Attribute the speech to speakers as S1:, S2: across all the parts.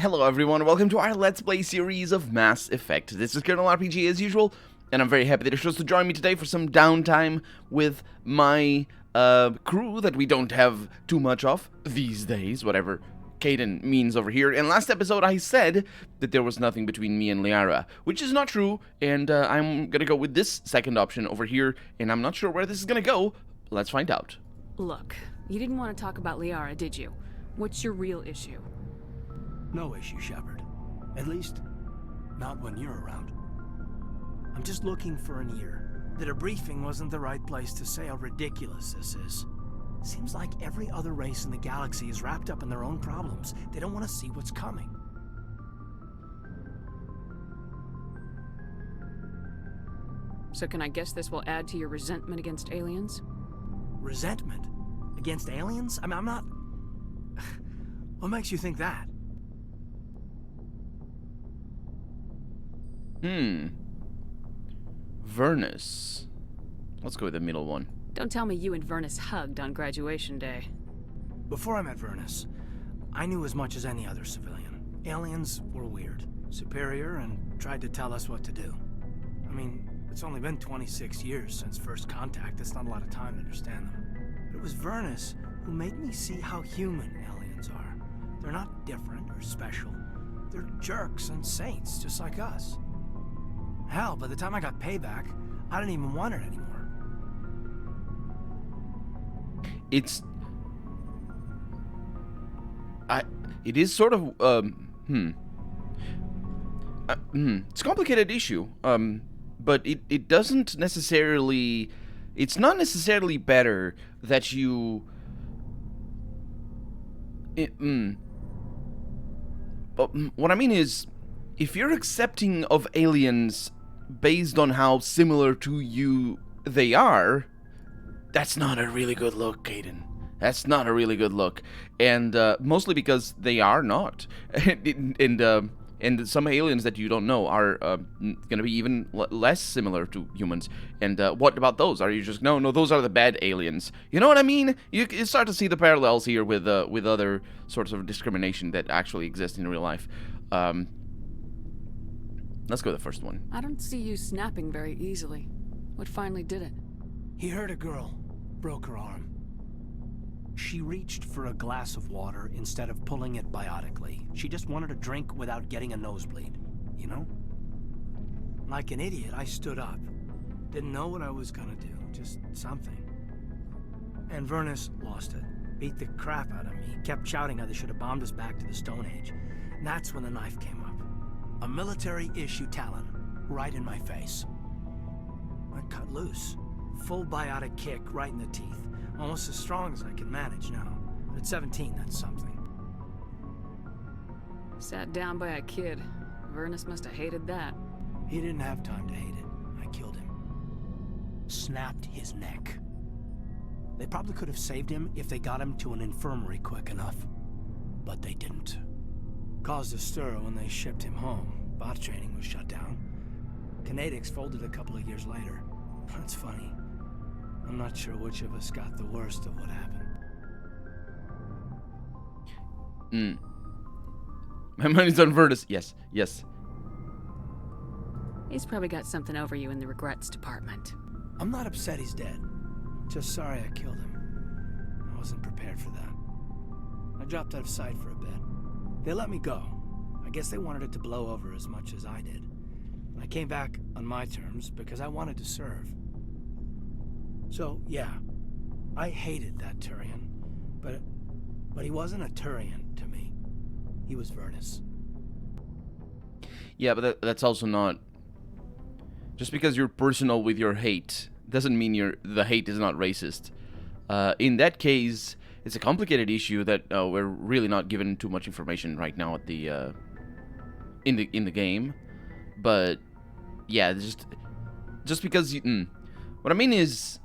S1: Hello everyone, welcome to our Let's Play series of Mass Effect. This is Colonel RPG as usual, and I'm very happy that you're supposed to join me today for some downtime with my crew that we don't have too much of these days, whatever Caden means over here. In last episode I said that there was nothing between me and Liara, which is not true, and I'm gonna go with this second option over here, and I'm not sure where this is gonna go. Let's find out.
S2: Look, you didn't want to talk about Liara, did you? What's your real issue?
S3: No issue, Shepard. At least, not when you're around. I'm just looking for an ear. The debriefing wasn't the right place to say how ridiculous this is. Seems like every other race in the galaxy is wrapped up in their own problems. They don't want to see what's coming.
S2: So can I guess this will add to your resentment against aliens?
S3: Resentment? Against aliens? I mean, I'm not... What makes you think that?
S1: Vernus. Let's go with the middle one.
S2: Don't tell me you and Vernus hugged on graduation day.
S3: Before I met Vernus, I knew as much as any other civilian. Aliens were weird, superior, and tried to tell us what to do. I mean, it's only been 26 years since first contact. That's not a lot of time to understand them. But it was Vernus who made me see how human aliens are. They're not different or special. They're jerks and saints, just like us. Hell, by the time I got payback, I didn't even want it anymore.
S1: It is sort of, it's a complicated issue, but it doesn't necessarily, it's not necessarily better that you, but what I mean is, if you're accepting of aliens based on how similar to you they are, that's not a really good look, Caden. That's not a really good look, and mostly because they are not, and some aliens that you don't know are gonna be even less similar to humans. And what about those? Are you just no? Those are the bad aliens. You know what I mean? You start to see the parallels here with other sorts of discrimination that actually exist in real life. Let's go with the first one.
S2: I don't see you snapping very easily. What finally did it?
S3: He hurt a girl, broke her arm. She reached for a glass of water instead of pulling it biotically. She just wanted a drink without getting a nosebleed, you know? Like an idiot, I stood up. Didn't know what I was gonna do, just something. And Vernus lost it. Beat the crap out of me. Kept shouting how they should have bombed us back to the Stone Age. And that's when the knife came up. A military-issue talon, right in my face. I cut loose. Full biotic kick right in the teeth. Almost as strong as I can manage now. But at 17, that's something.
S2: Sat down by a kid. Vernus must have hated that.
S3: He didn't have time to hate it. I killed him. Snapped his neck. They probably could have saved him if they got him to an infirmary quick enough. But they didn't. Caused a stir when they shipped him home. Bot training was shut down. Kinetics folded a couple of years later. That's funny. I'm not sure which of us got the worst of what happened.
S1: My money's on Vernus. Yes.
S2: He's probably got something over you in the regrets department.
S3: I'm not upset he's dead. Just sorry I killed him. I wasn't prepared for that. I dropped out of sight for a bit. They let me go. I guess they wanted it to blow over as much as I did. I came back on my terms because I wanted to serve. So, yeah, I hated that Turian, but he wasn't a Turian to me. He was Vernus.
S1: Yeah, but that's also not... Just because you're personal with your hate doesn't mean the hate is not racist. In that case, it's a complicated issue that we're really not given too much information right now at the in the game. But yeah, just because you... What I mean is...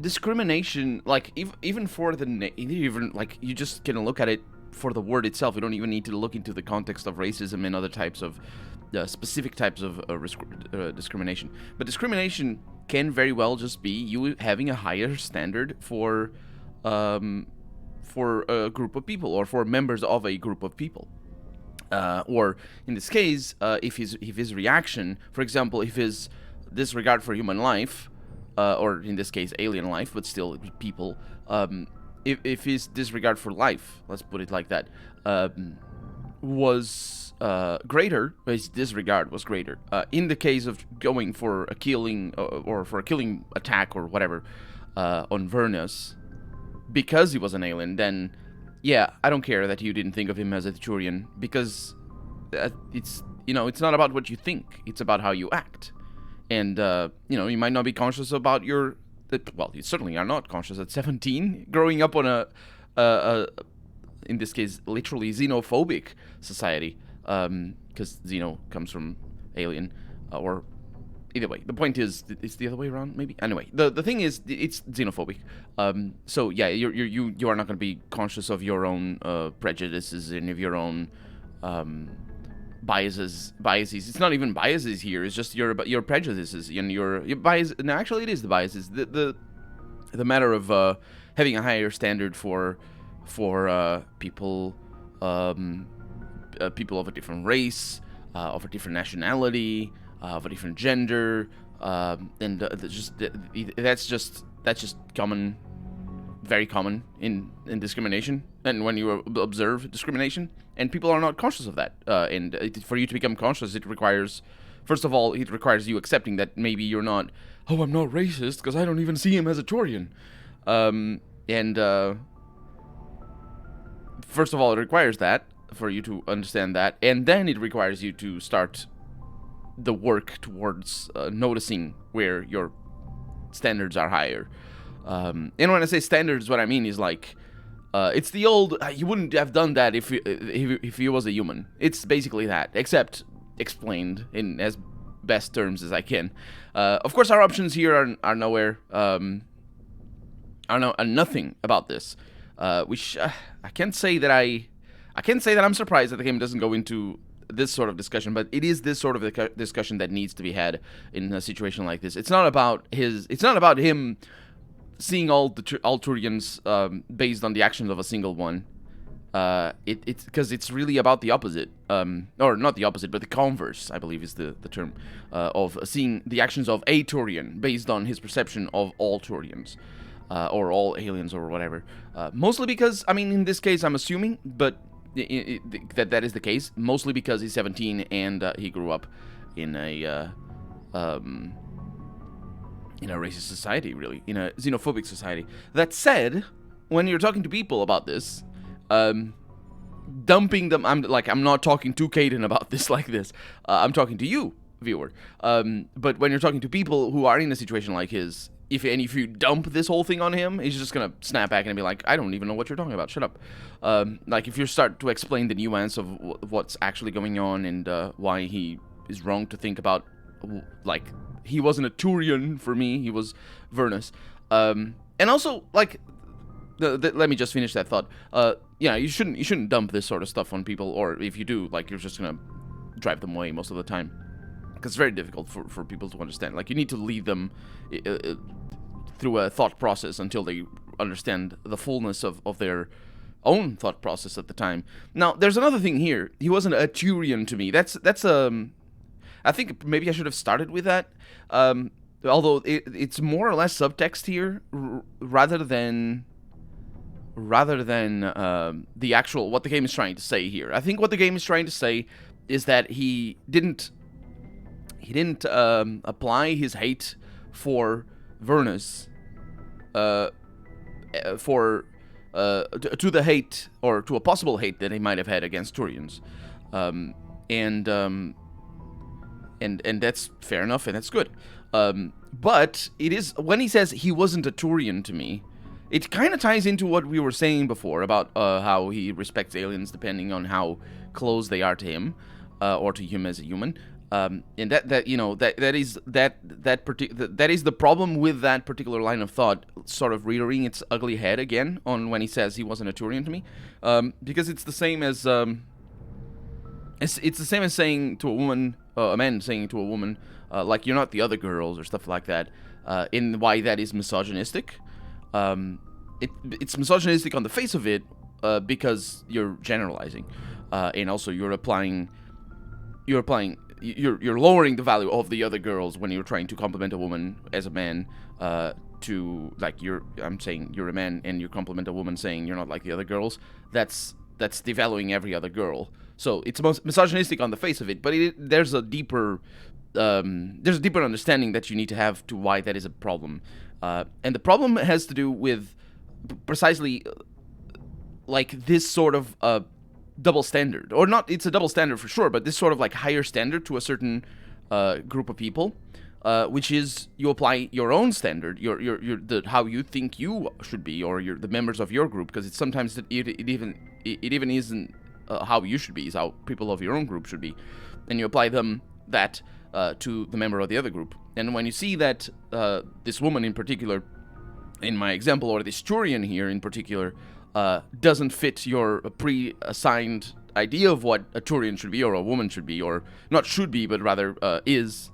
S1: discrimination, like, even for the even like, you just can look at it for the word itself. You don't even need to look into the context of racism and other types of specific types of discrimination. But discrimination can very well just be you having a higher standard for a group of people, or for members of a group of people. Or in this case, if his reaction, for example, if his disregard for human life, or in this case alien life, but still people, if his disregard for life, let's put it like that, was greater, his disregard was greater. In the case of going for a killing or for a killing attack or whatever on Vernus, because he was an alien, then yeah, I don't care that you didn't think of him as a Turian, because it's it's not about what you think, it's about how you act. And you might not be conscious about your well, you certainly are not conscious at 17, growing up on a in this case literally xenophobic society, because xeno comes from alien, or either way, the point is it's the other way around, maybe. Anyway, the thing is, it's xenophobic. So yeah, you are not going to be conscious of your own prejudices and of your own biases. It's not even biases here. It's just your prejudices and your bias. No, actually, it is the biases. The matter of having a higher standard for people, people of a different race, of a different nationality, of a different gender, and that's just common, very common in discrimination, and when you observe discrimination, and people are not conscious of that, and for you to become conscious, it requires, first of all, it requires you accepting that maybe you're not, oh, I'm not racist because I don't even see him as a Turian, and first of all, it requires that for you to understand that, and then it requires you to start the work towards noticing where your standards are higher. And when I say standards, what I mean is like, it's the old, you wouldn't have done that if he was a human. It's basically that, except explained in as best terms as I can. Of course, our options here are nowhere, are nothing about this. Which I can't say that I'm surprised that the game doesn't go into this sort of discussion, but it is this sort of discussion that needs to be had in a situation like this. It's not about him seeing all Turians based on the actions of a single one. It's because it's really about the opposite, or not the opposite, but the converse, I believe is the term, of seeing the actions of a Turian based on his perception of all Turians, or all aliens or whatever. Mostly because, I mean, in this case, I'm assuming, but that is the case, mostly because he's 17 and he grew up in a racist society, really, in a xenophobic society. That said, when you're talking to people about this, dumping them, I'm not talking to Caden about this like this. I'm talking to you, viewer. But when you're talking to people who are in a situation like his, if you dump this whole thing on him, he's just gonna snap back and be like, I don't even know what you're talking about, shut up. Like, if you start to explain the nuance of what's actually going on and why he is wrong to think about, like, he wasn't a Turian for me, he was Vernus. And also, like, let me just finish that thought. Yeah, you shouldn't dump this sort of stuff on people, or if you do, like, you're just gonna drive them away most of the time. Because it's very difficult for people to understand. Like, you need to lead them through a thought process until they understand the fullness of their own thought process at the time. Now, there's another thing here. He wasn't a Turian to me. That's I think maybe I should have started with that. Although it's more or less subtext here, rather than the actual what the game is trying to say here. I think what the game is trying to say is that he didn't apply his hate for Vernus to the hate, or to a possible hate that he might have had against Turians, and that's fair enough, and that's good. But it is, when he says he wasn't a Turian to me, it kind of ties into what we were saying before about how he respects aliens depending on how close they are to him, or to him as a human. And that is the problem with that particular line of thought, sort of rearing its ugly head again on when he says he wasn't a Turian to me, because it's the same as it's the same as saying to a woman, a man saying to a woman, like, you're not the other girls or stuff like that. In why that is misogynistic. It's misogynistic on the face of it, because you're generalizing. and also you're lowering the value of the other girls when you're trying to compliment a woman as a man. I'm saying you're a man and you compliment a woman saying you're not like the other girls. That's devaluing every other girl. So it's misogynistic on the face of it, but there's a deeper understanding that you need to have to why that is a problem. And the problem has to do with precisely like this sort of double standard, or not. It's a double standard for sure, but this sort of like higher standard to a certain group of people, which is you apply your own standard, how you think you should be, or the members of your group, because it's sometimes it even isn't how you should be, is how people of your own group should be, and you apply that to the member of the other group. And when you see that this woman in particular, in my example, or this Turian here in particular, doesn't fit your pre-assigned idea of what a Turian should be, or a woman should be, or not should be, but rather is,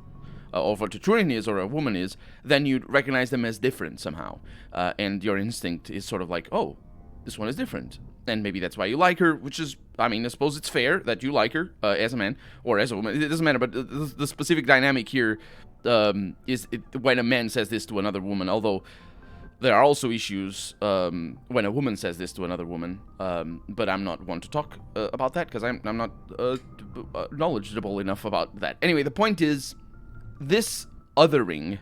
S1: or what a Turian is, or a woman is, then you'd recognize them as different somehow. And your instinct is sort of like, oh, this one is different. And maybe that's why you like her, which is, I mean, I suppose it's fair that you like her as a man or as a woman. It doesn't matter, but the specific dynamic here is when a man says this to another woman, although there are also issues when a woman says this to another woman, but I'm not one to talk about that because I'm not knowledgeable enough about that. Anyway, the point is, this othering,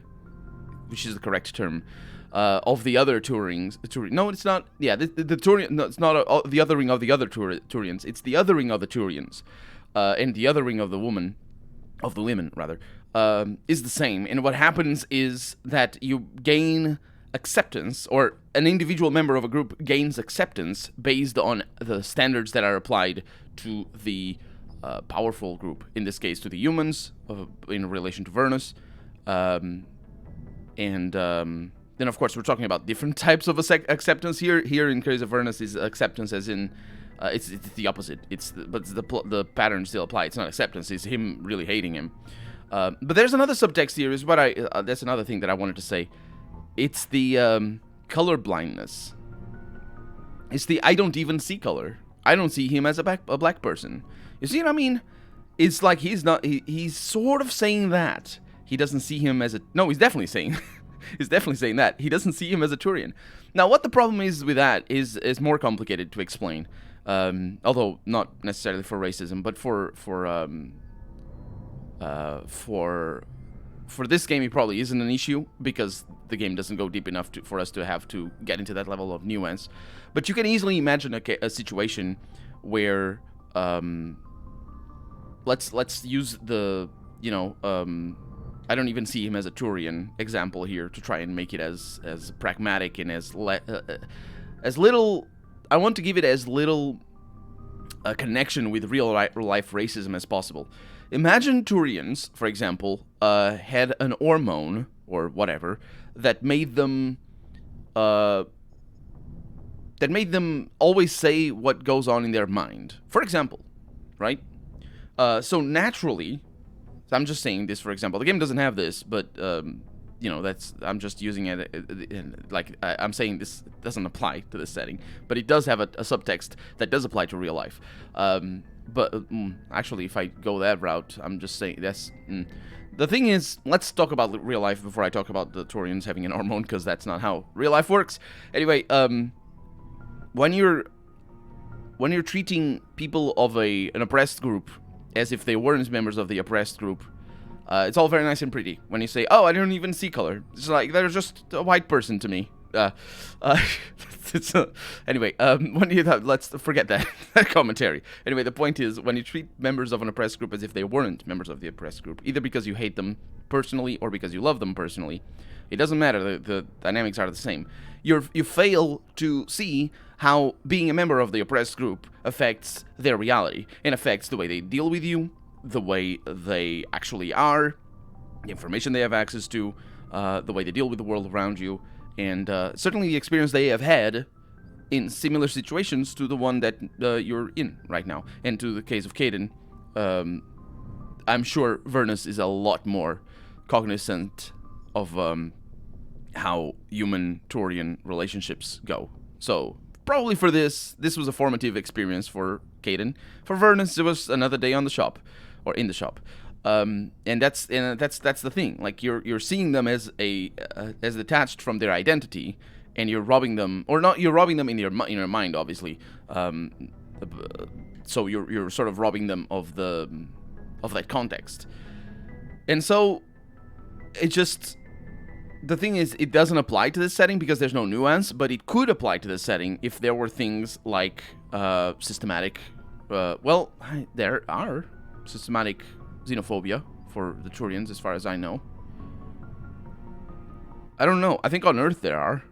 S1: which is the correct term, of the other Turians. No, it's not. Yeah, the Turian. No, it's not the othering of the other Turians. It's the othering of the Turians, and the othering of the women rather, is the same. And what happens is that you gain acceptance, or an individual member of a group gains acceptance based on the standards that are applied to the powerful group. In this case, to the humans, in relation to Vernus, then, of course, we're talking about different types of acceptance here. Here, in case of Vernus, is acceptance as in it's the opposite. But the pattern still applies. It's not acceptance. It's him really hating him. But there's another subtext here. Is what that's another thing that I wanted to say. It's the color blindness. It's the I don't even see color. I don't see him as a black person. You see what I mean? It's like he's sort of saying that he doesn't see him as a. No, he's definitely saying. He's definitely saying that. He doesn't see him as a Turian. Now, what the problem is with that is more complicated to explain. Although not necessarily for racism, but for this game, it probably isn't an issue because the game doesn't go deep enough for us to have to get into that level of nuance. But you can easily imagine a situation where let's use the I don't even see him as a Turian example here to try and make it as pragmatic and as little. I want to give it as little a connection with real life racism as possible. Imagine Turians, for example, had an hormone or whatever that made them always say what goes on in their mind. For example, right? So naturally. So I'm just saying this, for example. The game doesn't have this, but, I'm just using it, I'm saying this doesn't apply to this setting, but it does have a subtext that does apply to real life. Actually, if I go that route, I'm just saying that's... The thing is, let's talk about real life before I talk about the Turians having an hormone, because that's not how real life works. Anyway, when you're treating people of an oppressed group as if they weren't members of the oppressed group, it's all very nice and pretty. When you say, oh, I don't even see color. It's like, they're just a white person to me. Anyway, let's forget that commentary. Anyway, the point is, when you treat members of an oppressed group as if they weren't members of the oppressed group, either because you hate them personally or because you love them personally, it doesn't matter. The dynamics are the same. You fail to see how being a member of the oppressed group affects their reality and affects the way they deal with you, the way they actually are, the information they have access to, the way they deal with the world around you, and certainly the experience they have had in similar situations to the one that you're in right now. And to the case of Caden, I'm sure Vernus is a lot more cognizant of how human-Turian relationships go. So probably for this was a formative experience for Caden. For Vernus, it was another day on the shop, or in the shop. And that's the thing. Like you're seeing them as as detached from their identity, and you're robbing them, or not. You're robbing them in your mind, obviously. So you're sort of robbing them of that context. And so it just, the thing is, it doesn't apply to this setting because there's no nuance, but it could apply to this setting if there were things like systematic, well, there are systematic xenophobia for the Turians, as far as I know. I don't know. I think on Earth there are.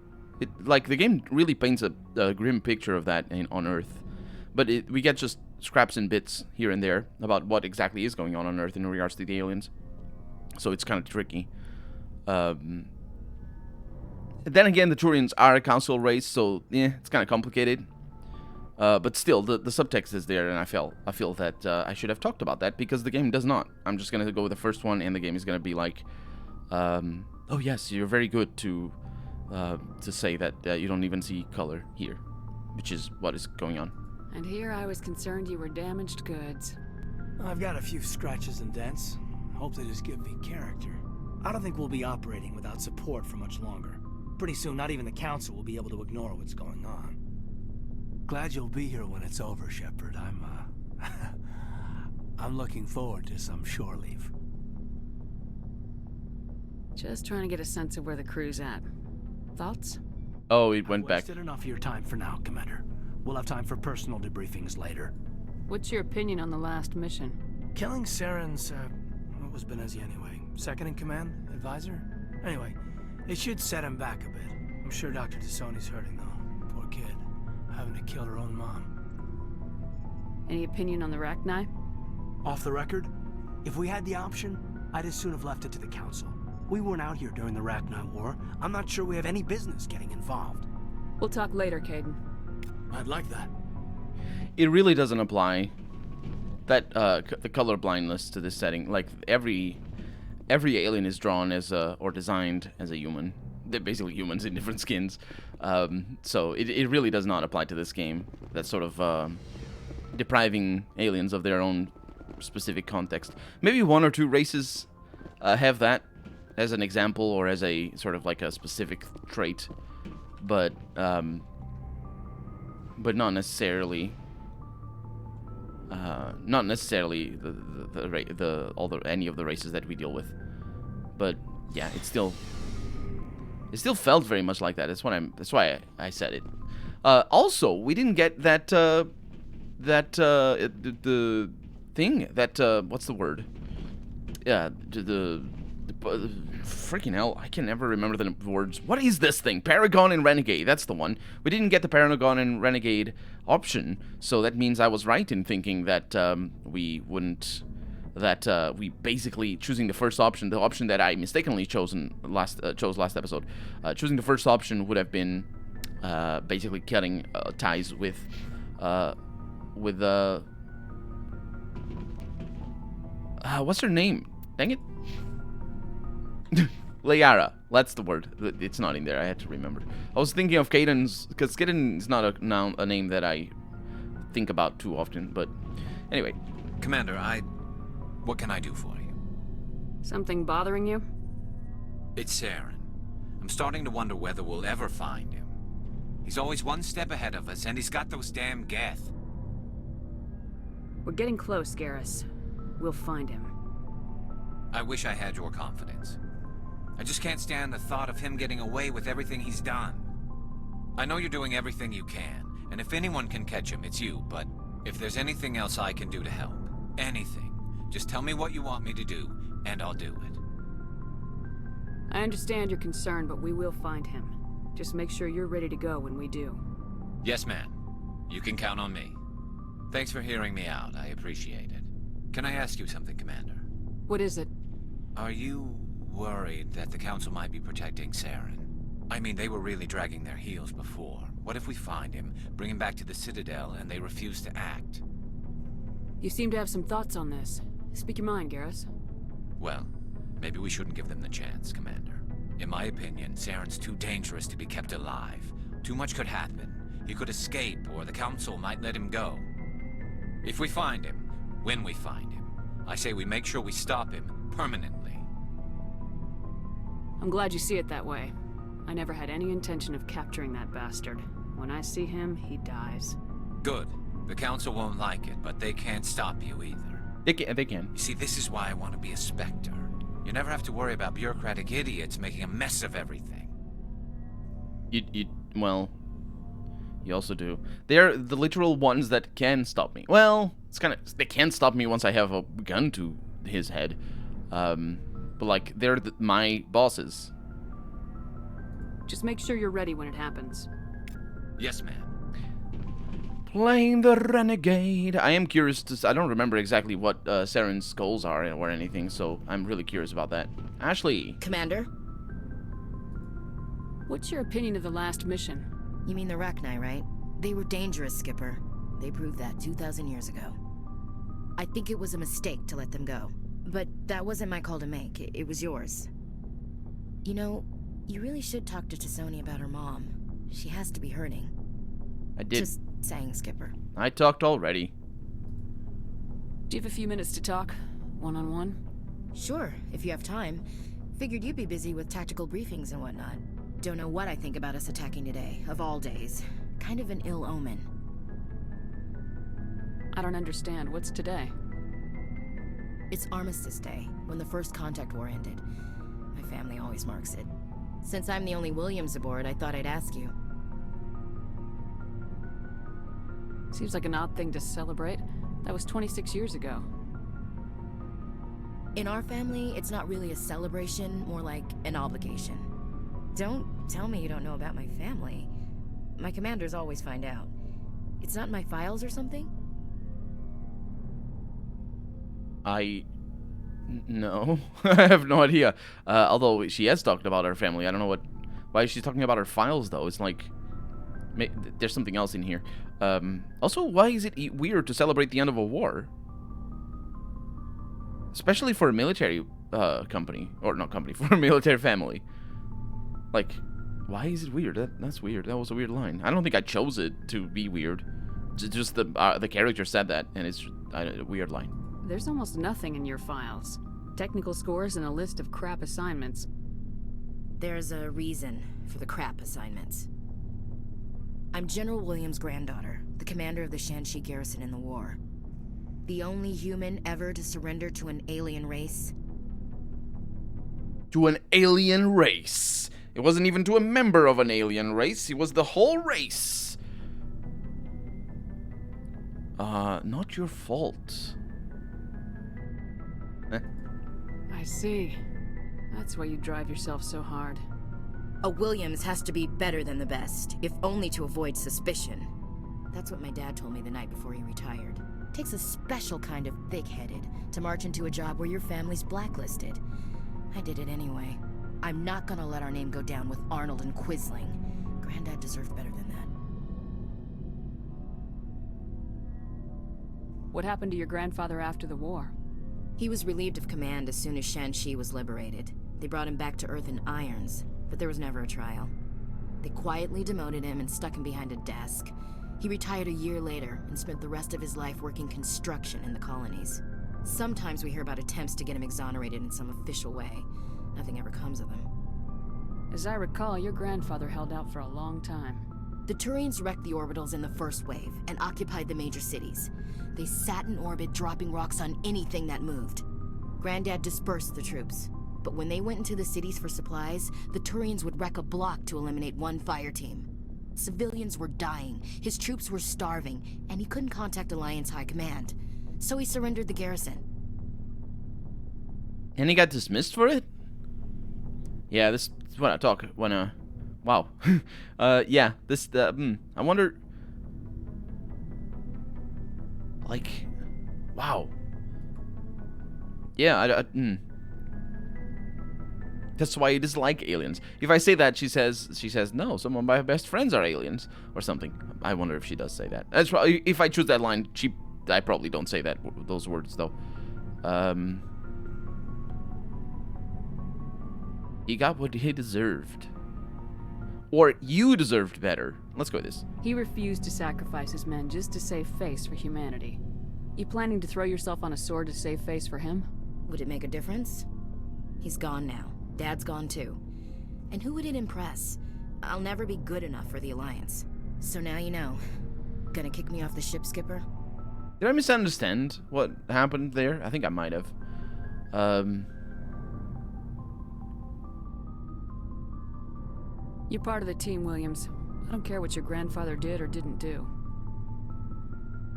S1: Like, the game really paints a grim picture of that on Earth. But we get just scraps and bits here and there about what exactly is going on Earth in regards to the aliens. So it's kind of tricky. Then again, the Turians are a council race, so yeah, it's kind of complicated. But still, the subtext is there, and I feel that I should have talked about that because the game does not. I'm just gonna go with the first one, and the game is gonna be like, oh yes, you're very good to say that you don't even see color here, which is what is going on.
S2: And here I was concerned you were damaged goods.
S3: I've got a few scratches and dents. Hope they just give me character. I don't think we'll be operating without support for much longer. Pretty soon, not even the council will be able to ignore what's going on. Glad you'll be here when it's over, Shepard. I'm looking forward to some shore leave.
S2: Just trying to get a sense of where the crew's at. Thoughts?
S1: Oh, it went back.
S3: I've wasted enough of your time for now, Commander. We'll have time for personal debriefings later.
S2: What's your opinion on the last mission?
S3: Killing Saren's, what was Benezi anyway? Second in command? Advisor? Anyway, it should set him back a bit. I'm sure Dr. Tassoni's hurting, though. Poor kid. Having to kill her own mom.
S2: Any opinion on the Rachni?
S3: Off the record, if we had the option, I'd as soon have left it to the Council. We weren't out here during the Rachni War. I'm not sure we have any business getting involved.
S2: We'll talk later, Caden.
S3: I'd like that.
S1: It really doesn't apply that the color blindness to this setting. Like every alien is drawn as or designed as a human. They're basically humans in different skins. So it really does not apply to this game. That's sort of depriving aliens of their own specific context. Maybe one or two races have that as an example or as a sort of like a specific trait, but not necessarily. Not necessarily any of the races that we deal with. But yeah, it still felt very much like that. That's why I said it. Also, we didn't get that the thing that what's the word? Yeah, the freaking hell, I can never remember the words. What is this thing? Paragon and Renegade, that's the one. We didn't get the Paragon and Renegade option, so that means I was right in thinking that we wouldn't, that we basically choosing the first option, the option that I mistakenly chose last episode, choosing the first option would have been basically cutting ties with what's her name? Dang it. Liara, that's the word. It's not in there. I had to remember. I was thinking of Caden's, because Caden is not a name that I think about too often. But anyway,
S4: Commander, what can I do for you?
S2: Something bothering you?
S4: It's Saren. I'm starting to wonder whether we'll ever find him. He's always one step ahead of us, and he's got those damn Geth.
S2: We're getting close, Garrus. We'll find him.
S4: I wish I had your confidence. I just can't stand the thought of him getting away with everything he's done. I know you're doing everything you can, and if anyone can catch him, it's you, but if there's anything else I can do to help, anything, just tell me what you want me to do, and I'll do it.
S2: I understand your concern, but we will find him. Just make sure you're ready to go when we do.
S4: Yes, ma'am. You can count on me. Thanks for hearing me out. I appreciate it. Can I ask you something, Commander?
S2: What is it?
S4: Are you worried that the Council might be protecting Saren? I mean, they were really dragging their heels before. What if we find him, bring him back to the Citadel, and they refuse to act?
S2: You seem to have some thoughts on this. Speak your mind, Garrus.
S4: Well, maybe we shouldn't give them the chance, Commander. In my opinion, Saren's too dangerous to be kept alive. Too much could happen. He could escape, or the Council might let him go. If we find him, when we find him, I say we make sure we stop him permanently.
S2: I'm glad you see it that way. I never had any intention of capturing that bastard. When I see him, he dies.
S4: Good. The Council won't like it, but they can't stop you either.
S1: They can.
S4: You see, this is why I want to be a Spectre. You never have to worry about bureaucratic idiots making a mess of everything.
S1: Well, you also do. They're the literal ones that can stop me. Well, it's kind of, they can't stop me once I have a gun to his head. But like, they're my bosses.
S2: Just make sure you're ready when it happens.
S4: Yes, ma'am.
S1: Playing the renegade. I am curious to. I don't remember exactly what Saren's goals are or anything, so I'm really curious about that. Ashley.
S5: Commander?
S2: What's your opinion of the last mission?
S5: You mean the Rachni, right? They were dangerous, Skipper. They proved that 2,000 years ago. I think it was a mistake to let them go. But that wasn't my call to make. It was yours. You know, you really should talk to T'Soni about her mom. She has to be hurting.
S1: I did.
S5: Just saying, Skipper.
S1: I talked already.
S2: Do you have a few minutes to talk? One-on-one?
S5: Sure, if you have time. Figured you'd be busy with tactical briefings and whatnot. Don't know what I think about us attacking today, of all days. Kind of an ill omen.
S2: I don't understand. What's today?
S5: It's Armistice Day, when the First Contact War ended. My family always marks it. Since I'm the only Williams aboard, I thought I'd ask you.
S2: Seems like an odd thing to celebrate. That was 26 years ago.
S5: In our family, it's not really a celebration, more like an obligation. Don't tell me you don't know about my family. My commanders always find out. It's not in my files or something?
S1: No. I have no idea. Although she has talked about her family. I don't know why she's talking about her files, though. It's like, there's something else in here. Also, why is it weird to celebrate the end of a war? Especially for a military company. Or not company, for a military family. Like, why is it weird? That's weird. That was a weird line. I don't think I chose it to be weird. Just the character said that, and it's a weird line.
S2: There's almost nothing in your files. Technical scores and a list of crap assignments.
S5: There's a reason for the crap assignments. I'm General Williams' granddaughter, the commander of the Shanxi garrison in the war. The only human ever to surrender to an alien race.
S1: To an alien race. It wasn't even to a member of an alien race. It was the whole race. Not your fault.
S2: I see. That's why you drive yourself so hard.
S5: A Williams has to be better than the best, if only to avoid suspicion. That's what my dad told me the night before he retired. Takes a special kind of thick-headed to march into a job where your family's blacklisted. I did it anyway. I'm not gonna let our name go down with Arnold and Quisling. Granddad deserved better than that.
S2: What happened to your grandfather after the war?
S5: He was relieved of command as soon as Shanxi was liberated. They brought him back to Earth in irons, but there was never a trial. They quietly demoted him and stuck him behind a desk. He retired a year later and spent the rest of his life working construction in the colonies. Sometimes we hear about attempts to get him exonerated in some official way. Nothing ever comes of him.
S2: As I recall, your grandfather held out for a long time.
S5: The Turians wrecked the orbitals in the first wave and occupied the major cities. They sat in orbit, dropping rocks on anything that moved. Granddad dispersed the troops, but when they went into the cities for supplies, the Turians would wreck a block to eliminate one fire team. Civilians were dying, his troops were starving, and he couldn't contact Alliance High Command. So he surrendered the garrison.
S1: And he got dismissed for it? Yeah, this is when I talk, wow. Yeah, I wonder, like, wow. Yeah, that's why I dislike aliens. If I say that, she says, no, some of my best friends are aliens, or something. I wonder if she does say that. That's probably, if I choose that line, I probably don't say those words, though. He got what he deserved. Or you deserved better. Let's go with this.
S2: He refused to sacrifice his men just to save face for humanity. You planning to throw yourself on a sword to save face for him?
S5: Would it make a difference? He's gone now. Dad's gone too. And who would it impress? I'll never be good enough for the Alliance. So now you know. Gonna kick me off the ship, Skipper?
S1: Did I misunderstand what happened there? I think I might have.
S2: You're part of the team, Williams. I don't care what your grandfather did or didn't do.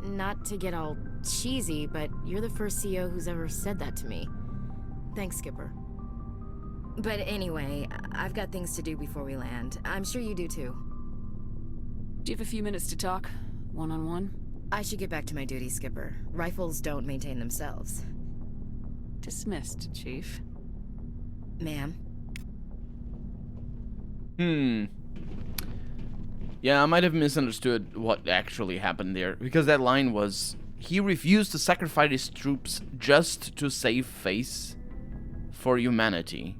S5: Not to get all cheesy, but you're the first CEO who's ever said that to me. Thanks, Skipper. But anyway, I've got things to do before we land. I'm sure you do too.
S2: Do you have a few minutes to talk? One-on-one?
S5: I should get back to my duties, Skipper. Rifles don't maintain themselves.
S2: Dismissed, Chief.
S5: Ma'am?
S1: Yeah, I might have misunderstood what actually happened there, because that line was, he refused to sacrifice his troops just to save face for humanity.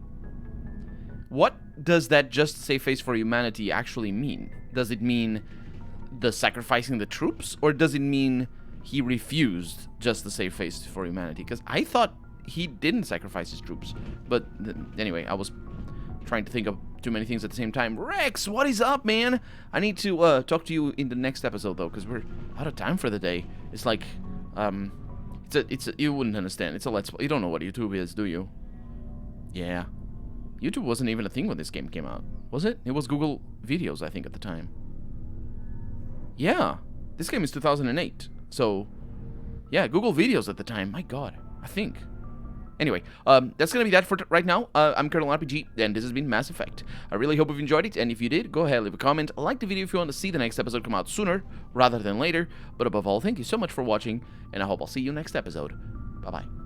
S1: What does that just save face for humanity actually mean? Does it mean the sacrificing the troops, or does it mean he refused just to save face for humanity? Because I thought he didn't sacrifice his troops. But anyway, I was trying to think of too many things at the same time. Rex, what is up, man? I need to talk to you in the next episode, though, because we're out of time for the day. It's like, you wouldn't understand. It's a let's play. You don't know what YouTube is, do you? Yeah. YouTube wasn't even a thing when this game came out, was it? It was Google Videos, I think, at the time. Yeah. This game is 2008. So, yeah, Google Videos at the time. My God, I think. Anyway, that's going to be that for right now. I'm Colonel RPG, and this has been Mass Effect. I really hope you've enjoyed it, and if you did, go ahead, leave a comment, like the video if you want to see the next episode come out sooner rather than later. But above all, thank you so much for watching, and I hope I'll see you next episode. Bye-bye.